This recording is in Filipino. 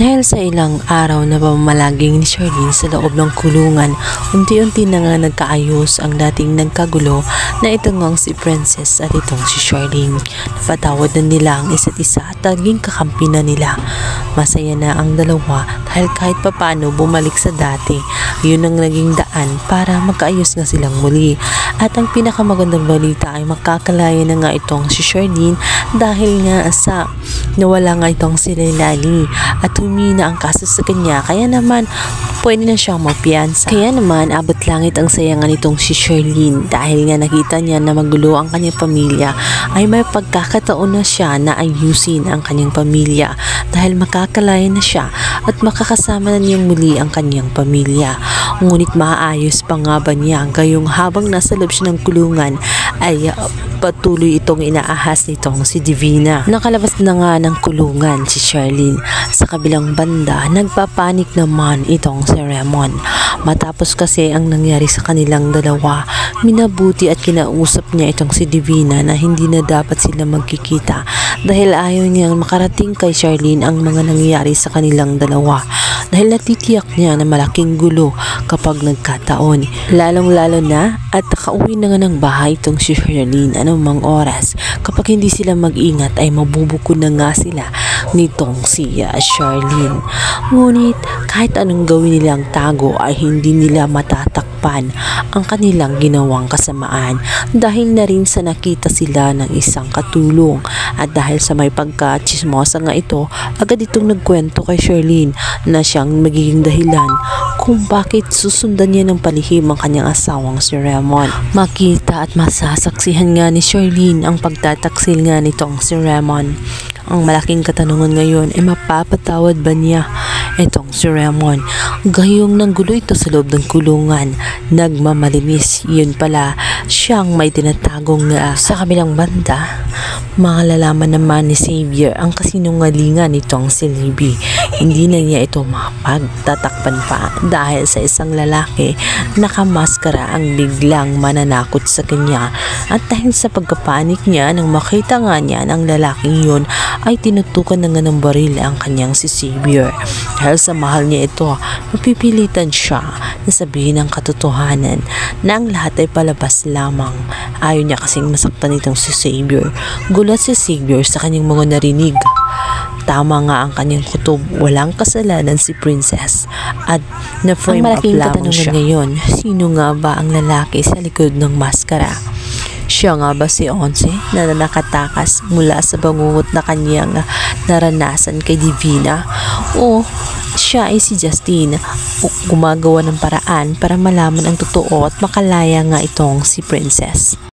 Dahil sa ilang araw na pamamalaging ni Charlene sa loob ng kulungan, unti-unti na nga nagkaayos ang dating nagkagulo na ito ngang si Princess at itong si Charlene. Napatawad na nila ang isa't isa at naging kakampi na nila. Masaya na ang dalawa dahil kahit papano bumalik sa dati. Yun ang naging daan para magkaayos nga silang muli. At ang pinakamagandang balita ay makakalaya na nga itong si Charlene dahil nga sa nawala nga itong si Leilani at humina ang kaso sa kanya, kaya naman pwede na siyang magpiyansa. Kaya naman abot langit ang sayangan nitong si Charlene dahil nga nakita niya na magulo ang kanyang pamilya, ay may pagkakataon na siya na ayusin ang kanyang pamilya dahil makakalaya na siya at makakasama na niyang muli ang kanyang pamilya. Ngunit maaayos pa nga ba niya gayong habang nasa loob siya ng kulungan ay patuloy itong inaahas nitong si Divina. Nakalabas na nga ng kulungan si Charlene. Sa kabilang banda, nagpapanik naman itong si Raymond. Matapos kasi ang nangyari sa kanilang dalawa, minabuti at kinausap niya itong si Divina na hindi na dapat sila magkikita dahil ayaw niyang makarating kay Charlene ang mga nangyari sa kanilang dalawa. Dahil natitiyak niya na malaking gulo kapag nagkataon. Lalong-lalo na at nakauwi na nga ng bahay itong si Charlene anumang oras. Kapag hindi sila mag-ingat ay mabubuko na nga sila nitong si Charlene. Ngunit kahit anong gawin nilang tago ay hindi nila matatakpan ang kanilang ginawang kasamaan dahil na rin sa nakita sila ng isang katulong. At dahil sa may pagka-chismosa nga ito, agad itong nagkwento kay Charlene na siyang magiging dahilan kung bakit susundan niya ng palihim ang kanyang asawang si Raymond. Makita at masasaksihan nga ni Charlene ang pagtataksil nga nitong si Raymond. Ang malaking katanungan ngayon ay mapapatawad ba niya itong si Raymond? Gayong nanggulo ito sa loob ng kulungan, nagmamalinis. Yun pala, siyang may tinatagong sa kabilang banda. Malalaman naman ni Xavier ang kasinungalingan nitong si Libby. Hindi na niya ito mapagtatakpan pa dahil sa isang lalaki nakamaskara ang biglang mananakot sa kanya. At dahil sa pagkapanik niya nang makita nga niya ng lalaking yun, ay tinutukan na nga ng baril ang kanyang si Xavier. Dahil sa mahal niya ito, mapipilitan siya na sabihin ang katotohanan na ang lahat ay palabas lamang. Ayaw niya kasing masaktan itong si Xavier. Gulat si Xavier sa kanyang mga narinig. Tama nga ang kanyang kutob, walang kasalanan si Princess at na-frame up lamang siya. Ngayon, sino nga ba ang lalaki sa likod ng maskara? Siya nga ba si Onse na nakatakas mula sa bangungot na kanyang naranasan kay Divina? O siya ay si Justine, gumagawa ng paraan para malaman ang totoo at makalaya nga itong si Princess?